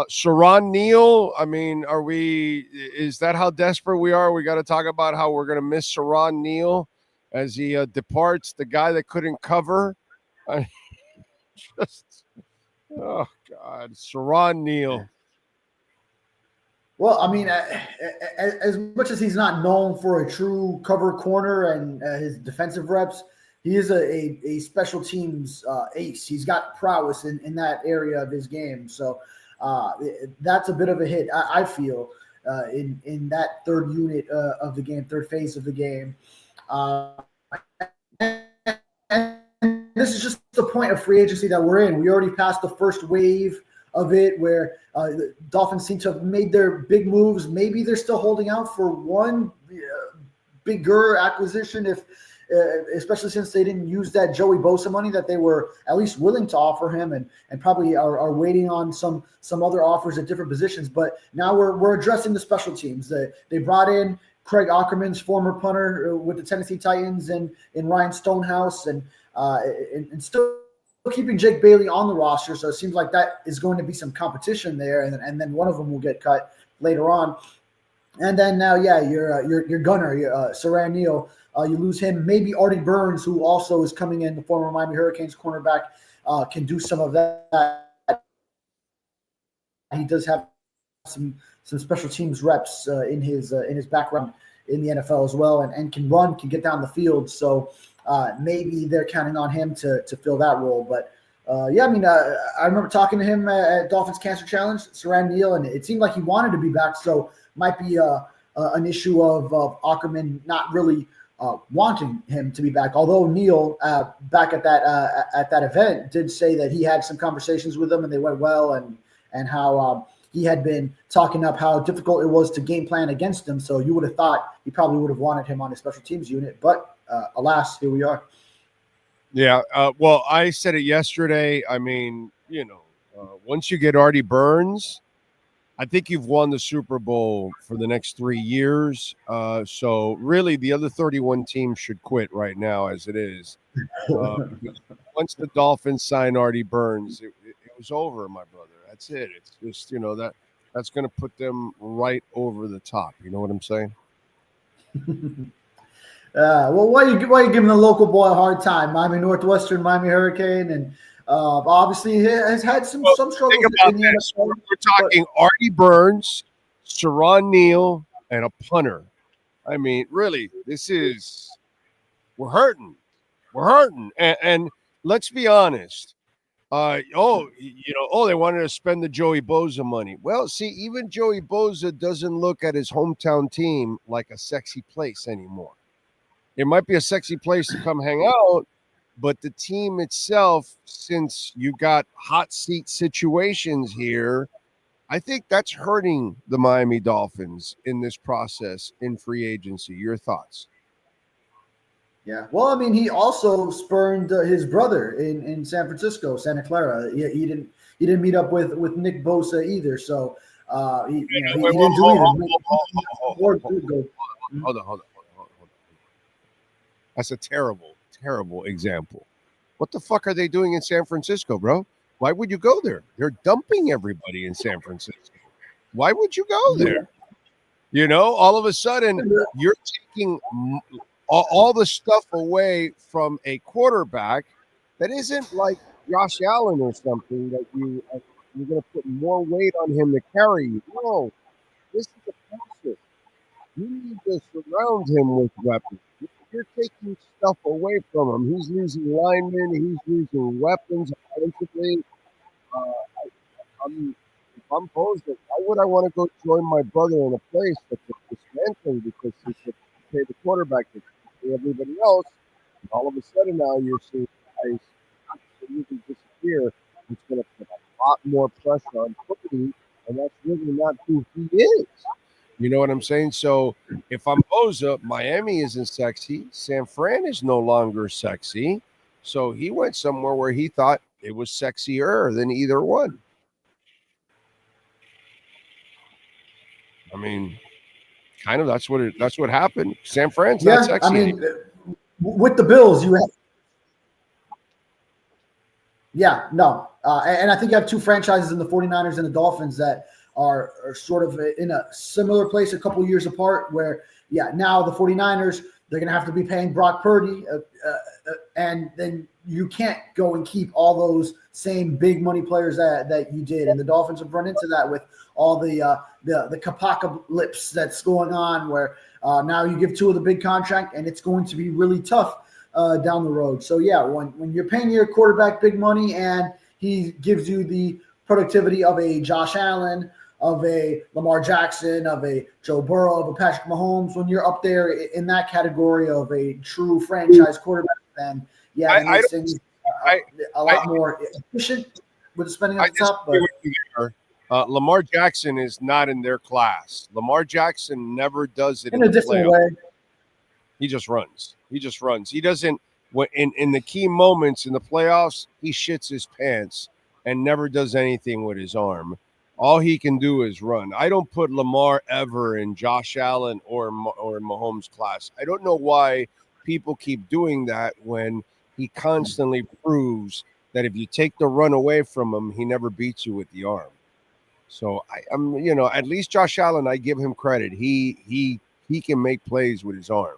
Sharon Neal. I mean, is that how desperate we are? We got to talk about how we're going to miss Sharon Neal as he departs, the guy that couldn't cover. I just, oh, God. Sharon Neal. Well, I mean, as much as he's not known for a true cover corner and his defensive reps, he is a special teams ace. He's got prowess in that area of his game. So that's a bit of a hit, I feel, in that third unit of the game, third phase of the game. And this is just the point of free agency that we're in. We already passed the first wave of it where the Dolphins seem to have made their big moves. Maybe they're still holding out for one bigger acquisition, especially since they didn't use that Joey Bosa money that they were at least willing to offer him, and probably are waiting on some other offers at different positions. But now we're addressing the special teams. They brought in Craig Ackerman's former punter with the Tennessee Titans and Ryan Stonehouse, and still keeping Jake Bailey on the roster. So it seems like that is going to be some competition there, and then one of them will get cut later on. And then now, your gunner, Saran Neal, you lose him. Maybe Artie Burns, who also is coming in, the former Miami Hurricanes cornerback, can do some of that. He does have some special teams reps in his background in the NFL as well, and can run, can get down the field. So maybe they're counting on him to fill that role. But I remember talking to him at Dolphins Cancer Challenge, Saran Neal, and it seemed like he wanted to be back. So might be an issue of Ackerman not really wanting him to be back. Although Neal, back at that event, did say that he had some conversations with him and they went well, and how he had been talking up how difficult it was to game plan against him. So you would have thought he probably would have wanted him on his special teams unit, but alas, here we are. Yeah. Well, I said it yesterday. I mean, once you get Artie Burns, I think you've won the Super Bowl for the next 3 years. So really the other 31 teams should quit right now as it is. Once the Dolphins sign Artie Burns, it was over, my brother. That's it. It's just, that's going to put them right over the top. You know what I'm saying? Well, why are you giving the local boy a hard time? Miami Northwestern, Miami Hurricane, and obviously has had some struggles. Think about this. We're talking Artie Burns, Saran Neal, and a punter. I mean, really, we're hurting. We're hurting. And let's be honest. They wanted to spend the Joey Bosa money. Well, see, even Joey Bosa doesn't look at his hometown team like a sexy place anymore. It might be a sexy place to come hang out, but the team itself, since you got hot seat situations here, I think that's hurting the Miami Dolphins in this process in free agency. Your thoughts? Yeah, well, I mean, he also spurned his brother in San Francisco, Santa Clara. He didn't meet up with Nick Bosa either. So he didn't do either. Hold on. That's a terrible, terrible example. What the fuck are they doing in San Francisco, bro? Why would you go there? They're dumping everybody in San Francisco. Why would you go there? All of a sudden, you're taking all the stuff away from a quarterback that isn't like Josh Allen or something that you're going to put more weight on him to carry you. No, this is a passer. You need to surround him with weapons. You're taking stuff away from him. He's losing linemen. He's losing weapons offensively. If I'm Bosa, why would I want to go join my brother in a place that's dismantling because he could pay the quarterback to pay everybody else? And all of a sudden now you're seeing guys absolutely disappear. It's going to put a lot more pressure on Cookie, and that's really not who he is. You know what I'm saying? So if I'm Bosa, Miami isn't sexy. San Fran is no longer sexy. So he went somewhere where he thought it was sexier than either one. I mean, kind of that's what happened. San Fran's not sexy. I mean, with the Bills, you have. Yeah, no, and I think you have two franchises in the 49ers and the Dolphins that are sort of in a similar place a couple years apart where, now the 49ers, they're going to have to be paying Brock Purdy, and then you can't go and keep all those same big money players that you did. And the Dolphins have run into that with all the apocalypse that's going on where now you give two of the big contract and it's going to be really tough down the road. So, when you're paying your quarterback big money and he gives you the productivity of a Josh Allen, of a Lamar Jackson, of a Joe Burrow, of a Patrick Mahomes, when you're up there in that category of a true franchise quarterback, then it makes things a lot more efficient with the spending at the top. But Lamar Jackson is not in their class. Lamar Jackson never does it in a different way. He just runs. He doesn't. In the key moments in the playoffs, he shits his pants and never does anything with his arm. All he can do is run. I don't put Lamar ever in Josh Allen or Mahomes' class. I don't know why people keep doing that when he constantly proves that if you take the run away from him, he never beats you with the arm. So I'm at least Josh Allen, I give him credit. He can make plays with his arm.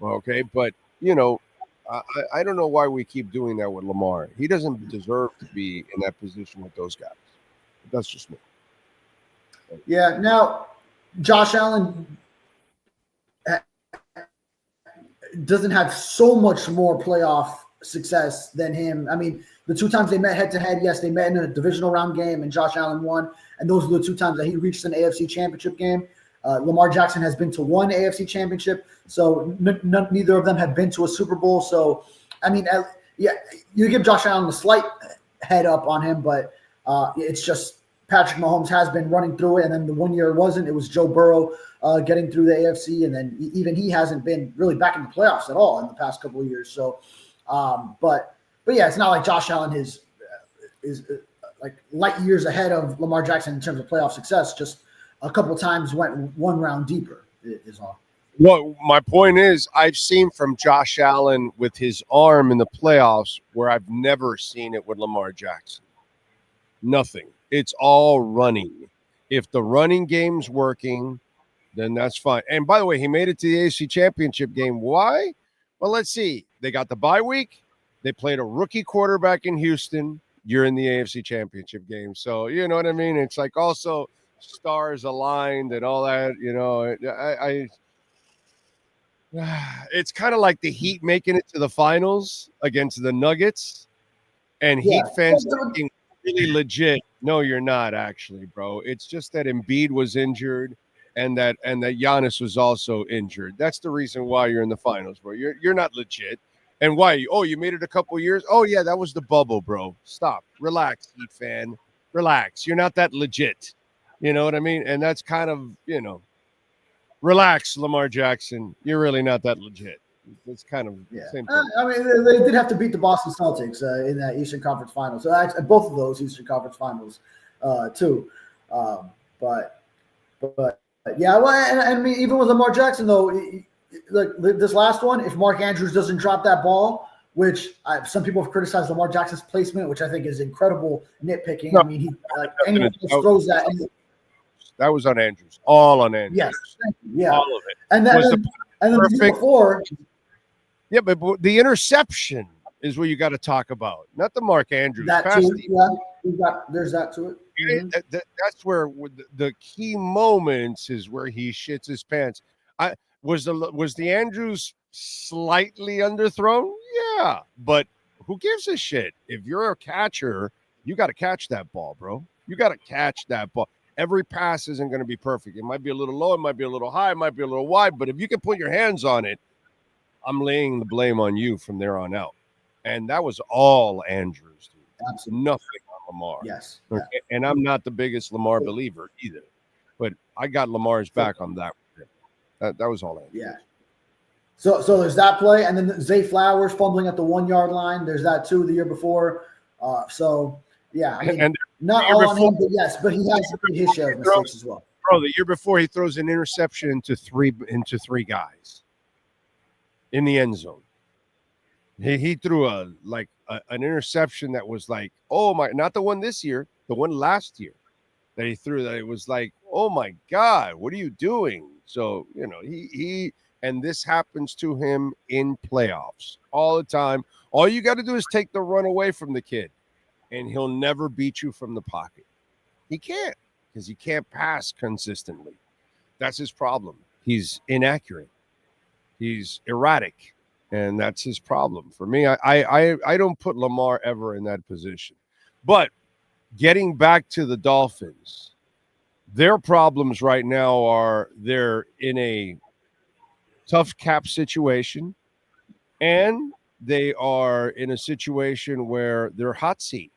Okay, but I don't know why we keep doing that with Lamar. He doesn't deserve to be in that position with those guys. That's just me. Yeah. Now, Josh Allen doesn't have so much more playoff success than him. I mean, the two times they met head-to-head, yes, they met in a divisional round game, and Josh Allen won. And those are the two times that he reached an AFC championship game. Lamar Jackson has been to one AFC championship, so neither of them have been to a Super Bowl. So, I mean, you give Josh Allen a slight head up on him, but it's just Patrick Mahomes has been running through it, and then the 1 year it wasn't. It was Joe Burrow getting through the AFC, and then even he hasn't been really back in the playoffs at all in the past couple of years. So, but it's not like Josh Allen is like light years ahead of Lamar Jackson in terms of playoff success. Just a couple of times went one round deeper is all. Well, my point is I've seen from Josh Allen with his arm in the playoffs where I've never seen it with Lamar Jackson. Nothing. It's all running. If the running game's working, then that's fine. And by the way, he made it to the AFC Championship game. Why? Well, let's see. They got the bye week. They played a rookie quarterback in Houston. You're in the AFC Championship game. So, you know what I mean? It's like also stars aligned and all that, it's kind of like the Heat making it to the finals against the Nuggets and Heat fans looking really legit. No, you're not actually, bro. It's just that Embiid was injured and that Giannis was also injured. That's the reason why you're in the finals, bro. You're not legit. And why? Oh, you made it a couple years? Oh, yeah, that was the bubble, bro. Stop. Relax, Heat fan. Relax. You're not that legit. You know what I mean? And that's kind of, relax, Lamar Jackson. You're really not that legit. It's kind of the same thing. I mean, they did have to beat the Boston Celtics in that Eastern Conference Finals. So actually, both of those Eastern Conference Finals, too. But yeah. Well, and I mean, even with Lamar Jackson though, like this last one, if Mark Andrews doesn't drop that ball, which some people have criticized Lamar Jackson's placement, which I think is incredible nitpicking. No, I mean, he anyone throws that. That was on Andrews. All on Andrews. Yes. Yeah. All of it. And then the year before. Yeah, but the interception is what you got to talk about, not the Mark Andrews. That too, yeah. There's that to it. Mm-hmm. That's where the key moments is where he shits his pants. Was the Andrews slightly underthrown? Yeah, but who gives a shit? If you're a catcher, you got to catch that ball, bro. You got to catch that ball. Every pass isn't going to be perfect. It might be a little low, it might be a little high, it might be a little wide, but if you can put your hands on it, I'm laying the blame on you from there on out. And that was all Andrews, dude. Absolutely. Nothing on Lamar. Yes. Okay? Yeah. And I'm not the biggest Lamar believer either. But I got Lamar's back on that. That was all Andrews. Yeah. So there's that play. And then Zay Flowers fumbling at the 1 yard line. There's that too the year before. Yeah. I mean, and not all on him, but yes, but he has his share of mistakes as well. Bro, the year before he throws an interception into three guys in the end zone. He threw an interception that was like, oh my, not the one this year, the one last year that he threw, that it was like, oh my God, what are you doing? So, he and this happens to him in playoffs all the time. All you got to do is take the run away from the kid, and he'll never beat you from the pocket. He can't, because he can't pass consistently. That's his problem. He's inaccurate. He's erratic, and that's his problem. For me, I don't put Lamar ever in that position. But getting back to the Dolphins, their problems right now are they're in a tough cap situation, and they are in a situation where they're hot seat.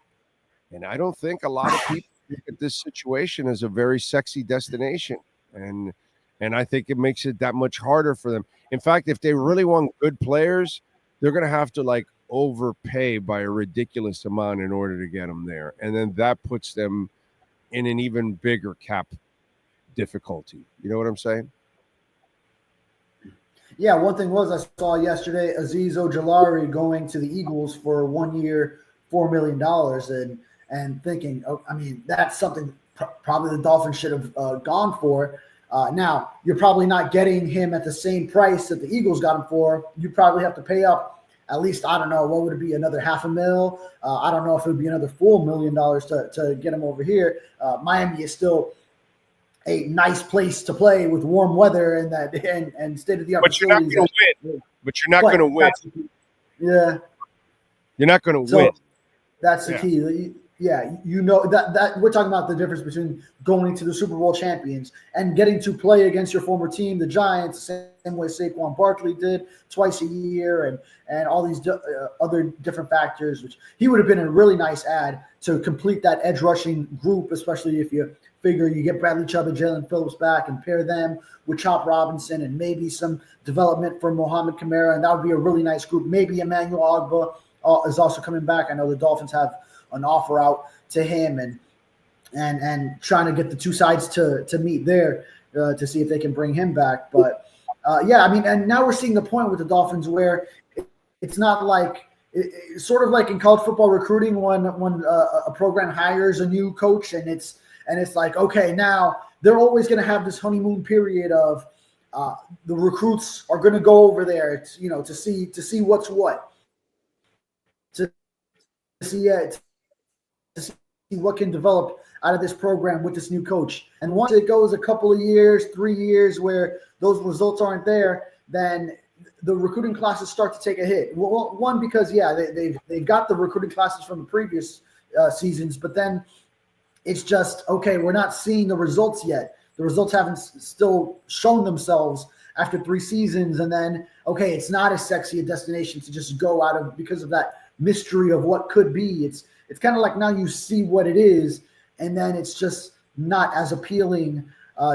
And I don't think a lot of people look at this situation as a very sexy destination. And I think it makes it that much harder for them. In fact, if they really want good players, they're going to have to like overpay by a ridiculous amount in order to get them there. And then that puts them in an even bigger cap difficulty. You know what I'm saying? Yeah, one thing was I saw yesterday Azeez Ojulari going to the Eagles for 1 year, $4 million, and thinking, oh, I mean, that's something probably the Dolphins should have gone for. Now, you're probably not getting him at the same price that the Eagles got him for. You probably have to pay up at least, I don't know, what would it be, another $500,000? I don't know if it would be another $4 million to get him over here. Miami is still a nice place to play with warm weather and state of the art. But you're not going to win. But you're not going to win. Yeah, you're not going to win. That's the key. Yeah, that we're talking about the difference between going to the Super Bowl champions and getting to play against your former team, the Giants, the same way Saquon Barkley did twice a year, and all these other different factors. Which he would have been a really nice add to complete that edge rushing group, especially if you figure you get Bradley Chubb and Jalen Phillips back and pair them with Chop Robinson and maybe some development for Mohamed Kamara, and that would be a really nice group. Maybe Emmanuel Ogbah is also coming back. I know the Dolphins have an offer out to him and trying to get the two sides to meet there to see if they can bring him back. But I mean, and now we're seeing the point with the Dolphins where it's not like it's sort of like in college football recruiting when a program hires a new coach and it's like, okay, now they're always going to have this honeymoon period of the recruits are going to go over there, to see what's what, to see what can develop out of this program with this new coach. And once it goes a couple of years, 3 years where those results aren't there, then the recruiting classes start to take a hit. Well, one, because they've got the recruiting classes from the previous seasons, but then it's just, okay, we're not seeing the results yet. The results haven't still shown themselves after 3 seasons. And then, okay, it's not as sexy a destination to just go out of because of that mystery of what could be. It's kind of like now you see what it is, and then it's just not as appealing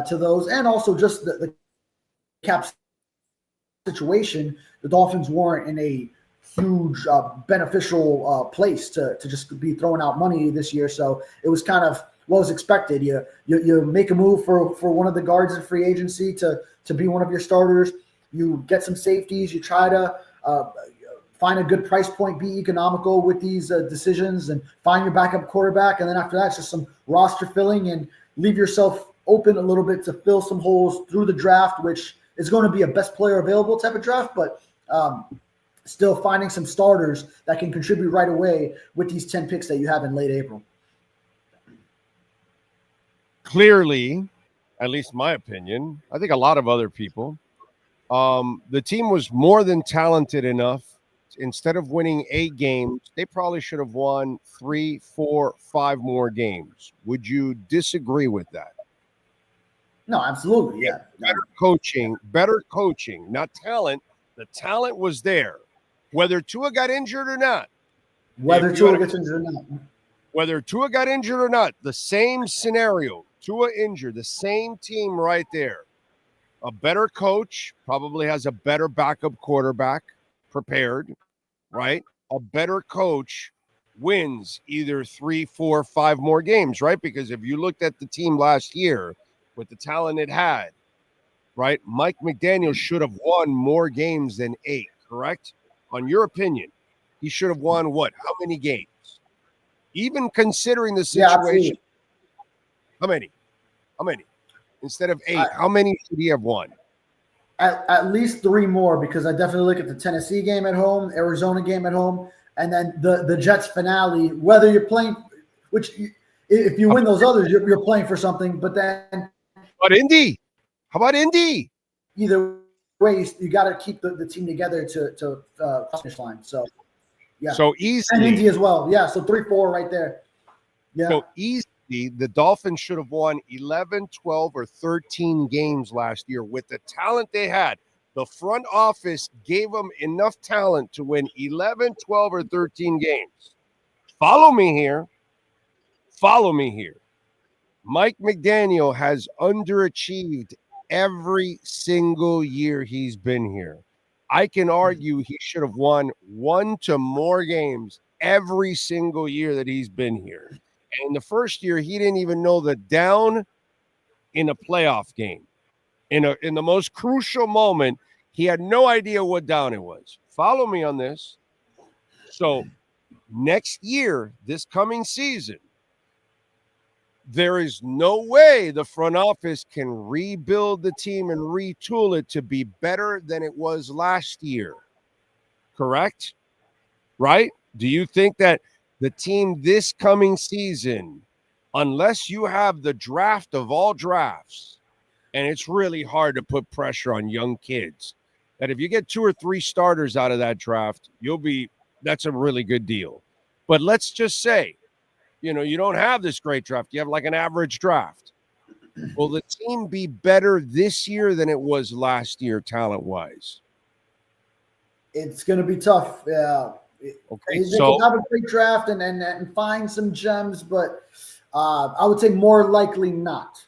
to those. And also just the cap situation. The Dolphins weren't in a huge beneficial place to just be throwing out money this year. So it was kind of what was expected. You make a move for one of the guards in free agency to be one of your starters. You get some safeties. You try to find a good price point, be economical with these decisions, and find your backup quarterback. And then after that, it's just some roster filling and leave yourself open a little bit to fill some holes through the draft, which is going to be a best player available type of draft, but still finding some starters that can contribute right away with these 10 picks that you have in late April. Clearly, at least my opinion, I think a lot of other people, the team was more than talented enough. Instead of winning 8 games, they probably should have won 3, 4, 5 more games. Would you disagree with that? No, absolutely. Yeah. Better coaching, not talent. The talent was there. Whether Tua got injured or not. Whether Tua got injured or not, the same scenario. Tua injured, the same team right there. A better coach probably has a better backup quarterback prepared, right? A better coach wins either 3, 4, 5 more games, right? Because if you looked at the team last year with the talent it had, right? Mike McDaniel should have won more games than 8, correct? On your opinion, he should have won what? How many games? Even considering the Yeah, situation. absolutely. How many? Instead of 8, how many should he have won? At least 3 more, because I definitely look at the Tennessee game at home, Arizona game at home, and then the Jets finale. Whether you're playing, if you win those others, you're playing for something. But then, But Indy, how about Indy? Either way, you got to keep the team together to finish line. So yeah, so easily, and Indy as well. Yeah, so 3-4 right there. Yeah, so easily the Dolphins should have won 11, 12, or 13 games last year with the talent they had. The front office gave them enough talent to win 11, 12, or 13 games. Follow me here. Mike McDaniel has underachieved every single year he's been here. I can argue he should have won 1 to more games every single year that he's been here. And in the first year, he didn't even know the down in a playoff game. In the most crucial moment, he had no idea what down it was. Follow me on this. So next year, this coming season, there is no way the front office can rebuild the team and retool it to be better than it was last year. Correct? Right? Do you think that the team this coming season, unless you have the draft of all drafts, and it's really hard to put pressure on young kids, that if you get 2 or 3 starters out of that draft, that's a really good deal. But let's just say, you don't have this great draft. You have like an average draft. Will the team be better this year than it was last year, talent-wise? It's going to be tough. Yeah. Okay, they can have a great draft and find some gems, but I would say more likely not.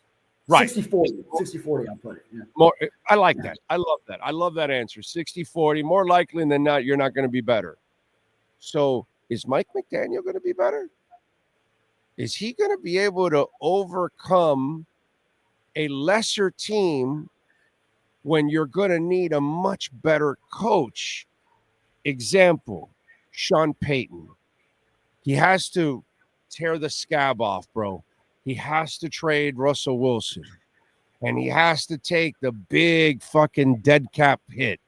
Right. 60-40. 60-40, I'll put it. Yeah. More. I like that. I love that. I love that answer. 60-40. More likely than not, you're not going to be better. So is Mike McDaniel going to be better? Is he going to be able to overcome a lesser team when you're going to need a much better coach? Example, Sean Payton. He has to tear the scab off, bro. He has to trade Russell Wilson. And he has to take the big fucking dead cap hit.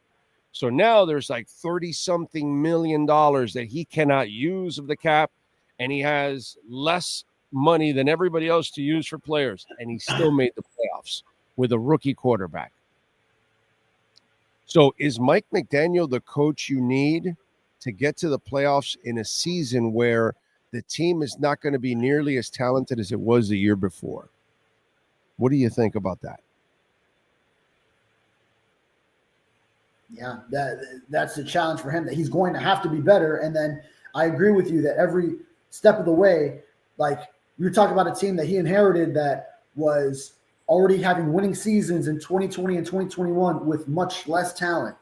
So now there's like $30-something million that he cannot use of the cap. And he has less money than everybody else to use for players. And he still made the playoffs with a rookie quarterback. So is Mike McDaniel the coach you need to get to the playoffs in a season where the team is not going to be nearly as talented as it was the year before? What do you think about that? Yeah, that's the challenge for him, that he's going to have to be better. And then I agree with you that every step of the way, like you're talking about a team that he inherited that was already having winning seasons in 2020 and 2021 with much less talent.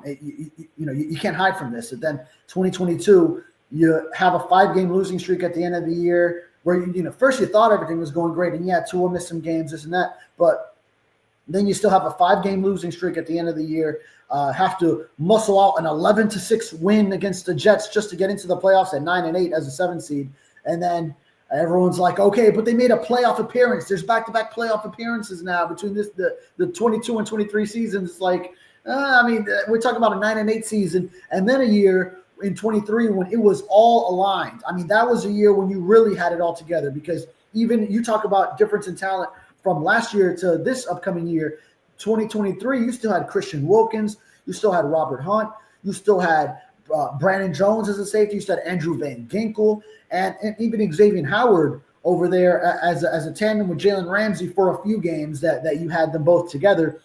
You can't hide from this. And then 2022, you have a 5-game losing streak at the end of the year where, first you thought everything was going great. And yeah, Tua missed some games, this and that. But then you still have a 5-game losing streak at the end of the year. Have to muscle out an 11-6 win against the Jets just to get into the playoffs at 9-8 as a 7 seed. And then everyone's like, okay, but they made a playoff appearance. There's back-to-back playoff appearances now between the 22 and 23 seasons. It's like, we're talking about a 9-8 season, and then a year in 23 when it was all aligned. That was a year when you really had it all together, because even you talk about difference in talent from last year to this upcoming year, 2023, you still had Christian Wilkins, you still had Robert Hunt, you still had Brandon Jones as a safety, you still had Andrew Van Ginkel, and even Xavier Howard over there as a tandem with Jalen Ramsey for a few games that you had them both together.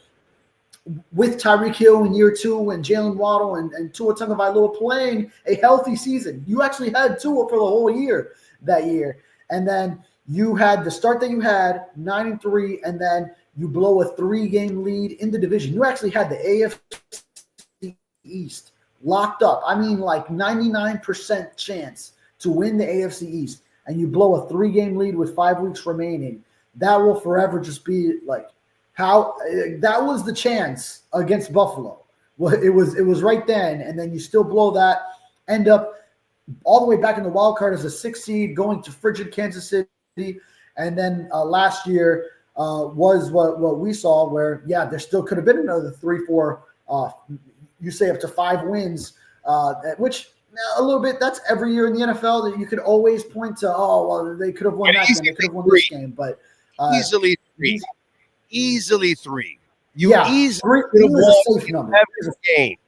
With Tyreek Hill in year 2 and Jalen Waddle and Tua Tagovailoa playing a healthy season. You actually had Tua for the whole year that year. And then you had the start that you had, 9-3, and then you blow a 3-game lead in the division. You actually had the AFC East locked up. Like 99% chance to win the AFC East, and you blow a 3-game lead with 5 weeks remaining. That will forever just be like, how that was the chance against Buffalo. Well, it was right then, and then you still blow that. end up all the way back in the wild card as a 6 seed, going to frigid Kansas City. And then last year was what we saw where, yeah, there still could have been another 3-4, you say up to 5 wins, which a little bit, that's every year in the NFL that you could always point to, oh, well, they could have won that game, they could have won this game. But easily 3. Easily 3. You yeah, easily 3 was a safe number. 7 games,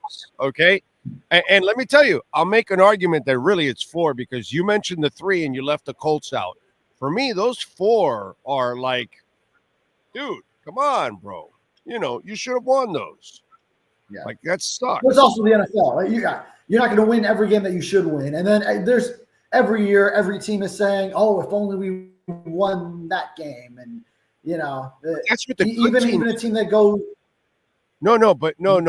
okay? And let me tell you, I'll make an argument that really it's 4 because you mentioned the 3 and you left the Colts out. For me, those 4 are like, dude, come on, bro. You should have won those. Yeah. Like, that sucks. It's also the NFL. Right? You're not going to win every game that you should win. And then there's every year, every team is saying, oh, if only we won that game. And, that's what the even a team that goes. No,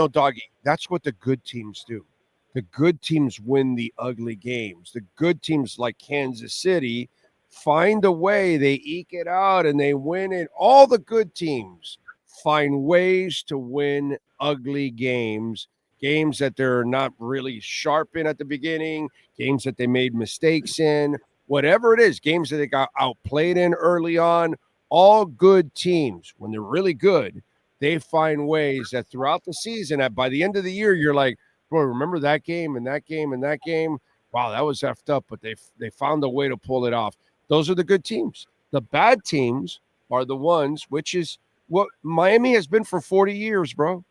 doggy. That's what the good teams do. The good teams win the ugly games. The good teams like Kansas City find a way. They eke it out and they win it. All the good teams find ways to win ugly games that they're not really sharp in at the beginning, games that they made mistakes in, whatever it is, games that they got outplayed in early on. All good teams, when they're really good, they find ways that throughout the season, by the end of the year, you're like, bro, remember that game and that game and that game? Wow, that was effed up, but they found a way to pull it off. Those are the good teams. The bad teams are the ones, which is what Miami has been for 40 years, bro.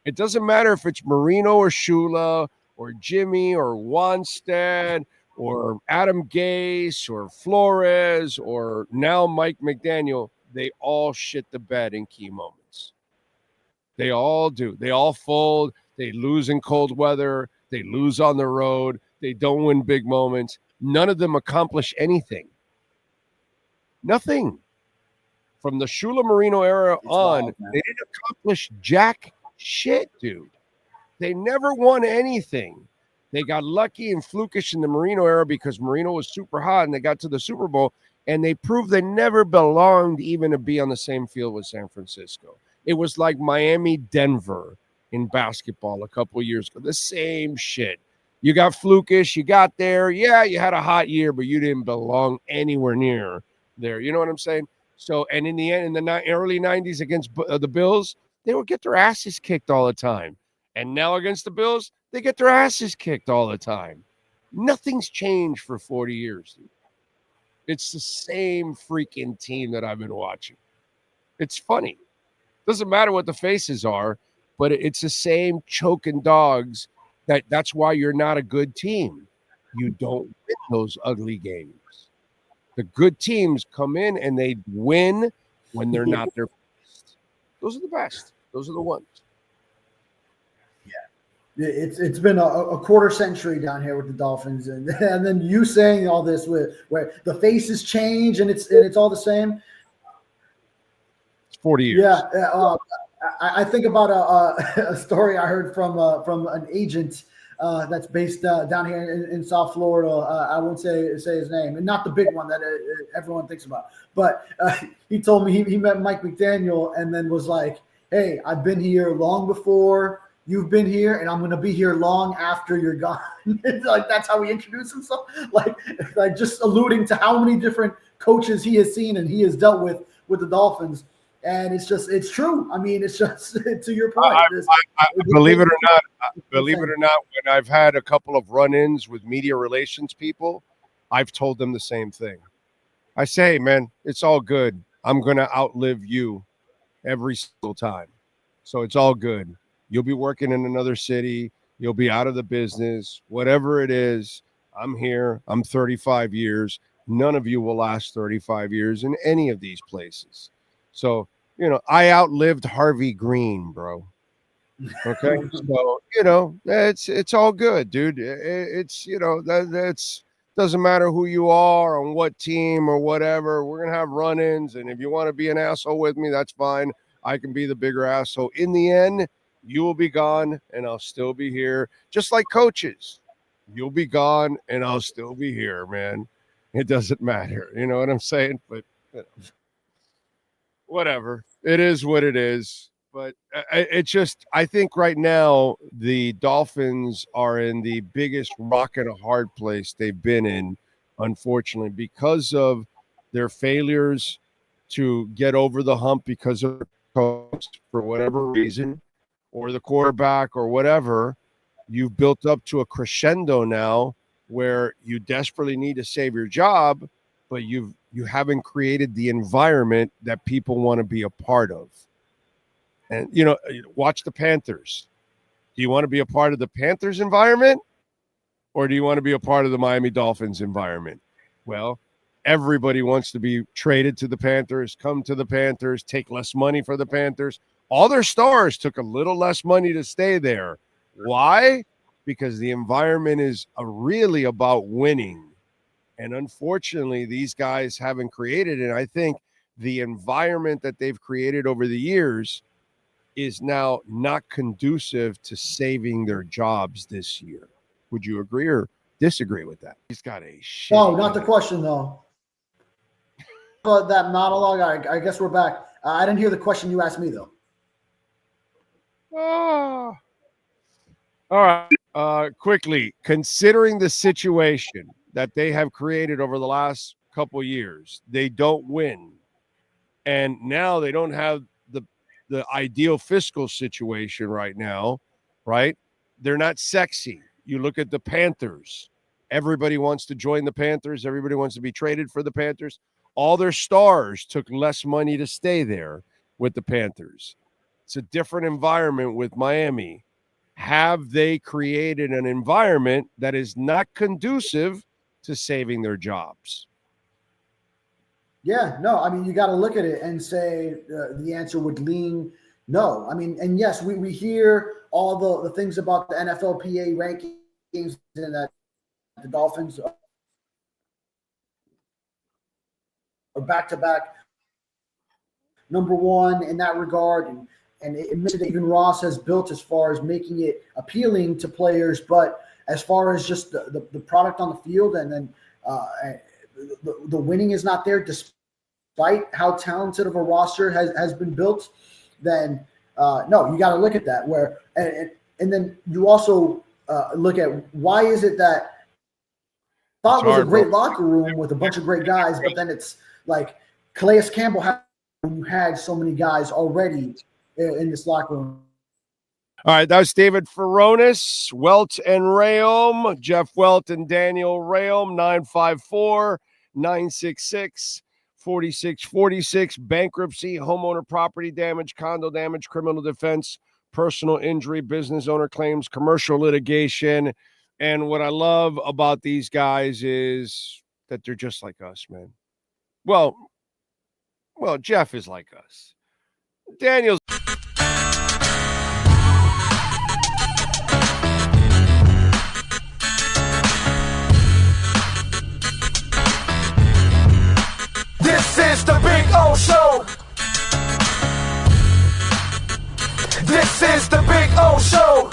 It doesn't matter if it's Marino or Shula or Jimmy or Wanstead or Adam Gase or Flores or now Mike McDaniel. They all shit the bed in key moments. They all do. They all fold. They lose in cold weather. They lose on the road. They don't win big moments. None of them accomplish anything. Nothing. From the Shula Marino era on, they didn't accomplish jack shit, dude. They never won anything. They got lucky and flukish in the Marino era because Marino was super hot and they got to the Super Bowl and they proved they never belonged even to be on the same field with San Francisco. It was like Miami-Denver in basketball a couple years ago. The same shit. You got flukish. You got there. Yeah, you had a hot year, but you didn't belong anywhere near there. You know what I'm saying? So, and in the end, in the early 90s against the Bills, they would get their asses kicked all the time. And now against the Bills, they get their asses kicked all the time. Nothing's changed for 40 years. Dude. It's the same freaking team that I've been watching. It's funny. Doesn't matter what the faces are, but it's the same choking dogs. That's why you're not a good team. You don't win those ugly games. The good teams come in and they win when they're not their best. Those are the best. Those are the ones. Yeah. It's been a quarter century down here with the Dolphins. And then you saying all this where the faces change and it's all the same. It's 40 years. Yeah. I think about a story I heard from an agent that's based down here in South Florida. I won't say his name, and not the big one that everyone thinks about. But he told me he met Mike McDaniel and then was like, "Hey, I've been here long before you've been here, and I'm going to be here long after you're gone." Like that's how he introduced himself. Like just alluding to how many different coaches he has seen and he has dealt with the Dolphins. And it's true. I mean, it's just to your point. Believe it or not, when I've had a couple of run-ins with media relations people, I've told them the same thing. I say, hey, man, it's all good. I'm going to outlive you every single time. So it's all good. You'll be working in another city. You'll be out of the business. Whatever it is, I'm here. I'm 35 years. None of you will last 35 years in any of these places. So, I outlived Harvey Green, bro. Okay. So, it's all good, dude. It's, that's doesn't matter who you are on what team or whatever. We're going to have run-ins. And if you want to be an asshole with me, that's fine. I can be the bigger asshole. In the end, you will be gone and I'll still be here. Just like coaches. You'll be gone and I'll still be here, man. It doesn't matter. You know what I'm saying? But, whatever. It is what it is. But I think right now the Dolphins are in the biggest rock and a hard place they've been in, unfortunately, because of their failures to get over the hump because of coach for whatever reason, or the quarterback or whatever. You've built up to a crescendo now where you desperately need to save your job, but you haven't created the environment that people want to be a part of. And, watch the Panthers. Do you want to be a part of the Panthers environment, or do you want to be a part of the Miami Dolphins environment? Well, everybody wants to be traded to the Panthers, come to the Panthers, take less money for the Panthers. All their stars took a little less money to stay there. Why? Because the environment is really about winning. And unfortunately, these guys haven't created it. And I think the environment that they've created over the years is now not conducive to saving their jobs this year. Would you agree or disagree with that? He's got a shit. No, not the question, though. That monologue, I guess we're back. I didn't hear the question you asked me, though. Oh. All right. Quickly, considering the situation that they have created over the last couple years, they don't win. And now they don't have the ideal fiscal situation right now, right? They're not sexy. You look at the Panthers. Everybody wants to join the Panthers. Everybody wants to be traded for the Panthers. All their stars took less money to stay there with the Panthers. It's a different environment with Miami. Have they created an environment that is not conducive to saving their jobs? Yeah, no, I mean, you got to look at it and say the answer would lean no. I mean, and yes, we hear all the things about the NFLPA rankings and that the Dolphins are back-to-back number one in that regard. And it admits that even Ross has built as far as making it appealing to players, but as far as just the product on the field and then the winning is not there despite how talented of a roster has been built, then no, you got to look at that. And then you also look at why is it that thought was a great locker room with a bunch of great guys, but then it's like Calais Campbell had so many guys already in this locker room. All right, that was David Furones, Welt and Rheaume, Jeff Welt and Daniel Rheaume, 954-966-4646, bankruptcy, homeowner property damage, condo damage, criminal defense, personal injury, business owner claims, commercial litigation. And what I love about these guys is that they're just like us, man. Well, Jeff is like us. Daniel's. This is the Big O Show. This is the Big O Show.